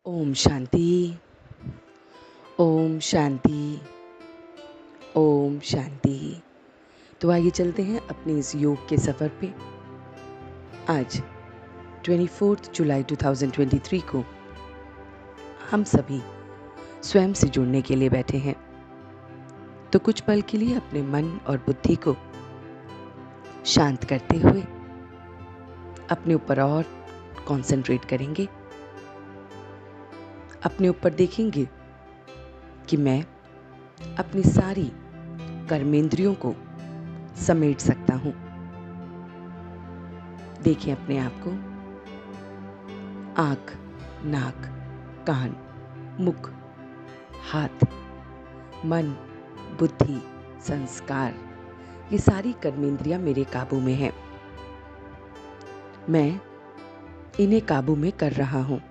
ओम शांति। ओम शांति। ओम शांति। तो आइए चलते हैं अपने इस योग के सफ़र पे। आज 24 जुलाई 2023 को हम सभी स्वयं से जुड़ने के लिए बैठे हैं। तो कुछ पल के लिए अपने मन और बुद्धि को शांत करते हुए अपने ऊपर और कंसंट्रेट करेंगे। अपने ऊपर देखेंगे कि मैं अपनी सारी कर्मेंद्रियों को समेट सकता हूँ। देखें अपने आप को। आँख, नाक, कान, मुख, हाथ, मन, बुद्धि, संस्कार, ये सारी कर्मेंद्रियां मेरे काबू में हैं। मैं इन्हें काबू में कर रहा हूँ।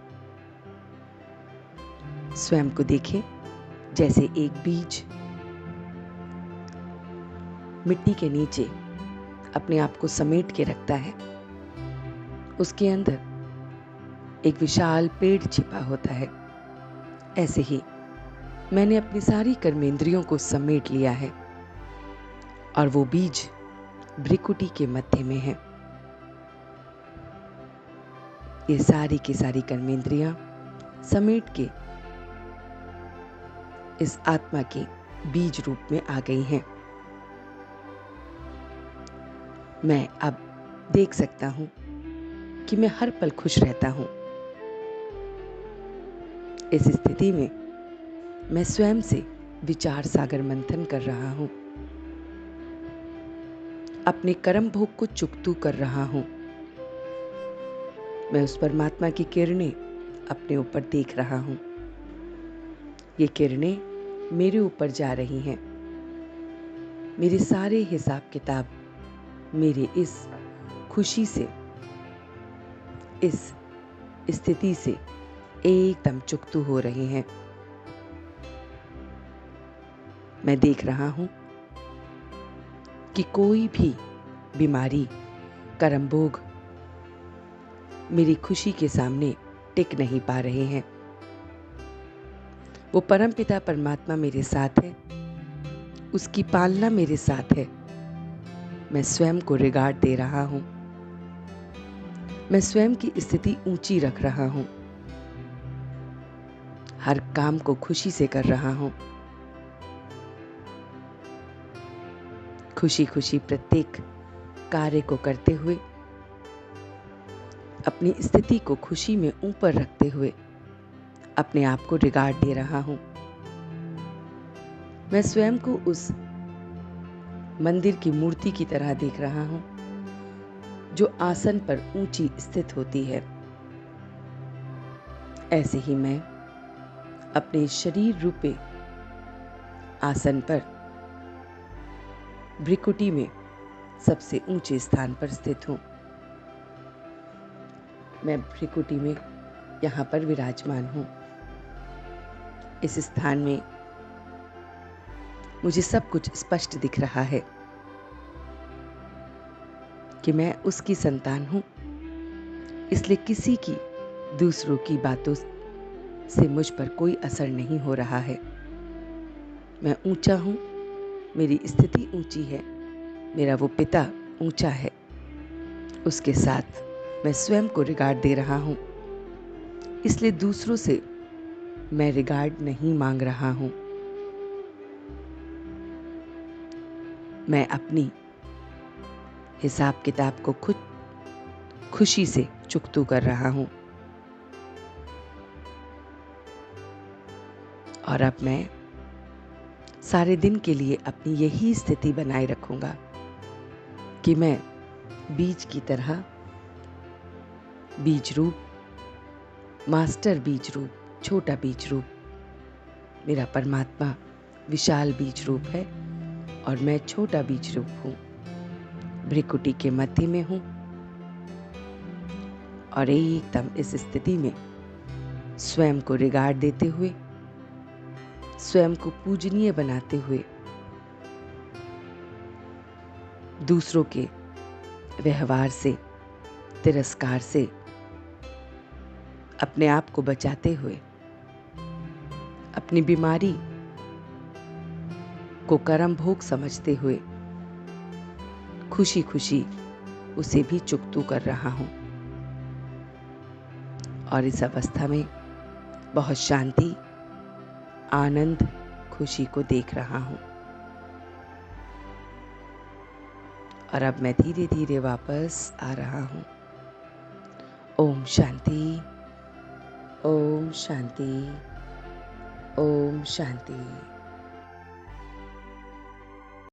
स्वयं को देखें जैसे एक बीज मिट्टी के नीचे अपने आप को समेट के रखता है। उसके अंदर एक विशाल पेड़ छिपा होता है। ऐसे ही मैंने अपनी सारी कर्मेंद्रियों को समेट लिया है और वो बीज भ्रिकुटी के मध्य में है। ये सारी की सारी कर्मेंद्रियां समेट के इस आत्मा के बीज रूप में आ गई हैं। मैं अब देख सकता हूं कि मैं हर पल खुश रहता हूं। इस स्थिति में मैं स्वयं से विचार सागर मंथन कर रहा हूं। अपने कर्म भोग को चुकतू कर रहा हूं। मैं उस परमात्मा की किरणें अपने ऊपर देख रहा हूं। ये किरणें मेरे ऊपर जा रही हैं। मेरे सारे हिसाब किताब मेरे इस खुशी से, इस स्थिति से एकदम चुकतू हो रहे हैं। मैं देख रहा हूं कि कोई भी बीमारी, कर्म भोग मेरी खुशी के सामने टिक नहीं पा रहे हैं। वो परमपिता परमात्मा मेरे साथ है, उसकी पालना मेरे साथ है। मैं स्वयं को रिगार्ड दे रहा हूं। मैं स्वयं की स्थिति ऊंची रख रहा हूं। हर काम को खुशी से कर रहा हूं। खुशी खुशी प्रत्येक कार्य को करते हुए, अपनी स्थिति को खुशी में ऊपर रखते हुए अपने आप को रिगार्ड दे रहा हूं। मैं स्वयं को उस मंदिर की मूर्ति की तरह देख रहा हूं जो आसन पर ऊंची स्थित होती है। ऐसे ही मैं अपने शरीर रूपी आसन पर भ्रिकुटी में सबसे ऊंचे स्थान पर स्थित हूं। मैं भ्रिकुटी में यहाँ पर विराजमान हूँ। इस स्थान में मुझे सब कुछ स्पष्ट दिख रहा है कि मैं उसकी संतान हूँ। इसलिए किसी की, दूसरों की बातों से मुझ पर कोई असर नहीं हो रहा है। मैं ऊंचा हूँ, मेरी स्थिति ऊंची है, मेरा वो पिता ऊंचा है। उसके साथ मैं स्वयं को रिगार्ड दे रहा हूँ। इसलिए दूसरों से मैं रिगार्ड नहीं मांग रहा हूँ। मैं अपनी हिसाब किताब को खुद खुशी से चुकतू कर रहा हूँ। और अब मैं सारे दिन के लिए अपनी यही स्थिति बनाए रखूंगा कि मैं बीज की तरह, बीज रूप, मास्टर बीज रूप, छोटा बीज रूप, मेरा परमात्मा विशाल बीज रूप है और मैं छोटा बीज रूप हूँ। भ्रिकुटी के मध्य में हूँ और एकदम इस स्थिति में स्वयं को रिगार्ड देते हुए, स्वयं को पूजनीय बनाते हुए, दूसरों के व्यवहार से, तिरस्कार से अपने आप को बचाते हुए अपनी बीमारी को कर्म भोग समझते हुए खुशी खुशी उसे भी चुकतू कर रहा हूं और इस अवस्था में बहुत शांति, आनंद, खुशी को देख रहा हूं। और अब मैं धीरे धीरे वापस आ रहा हूं। ओम शांति, ओम शांति, ओम शांति।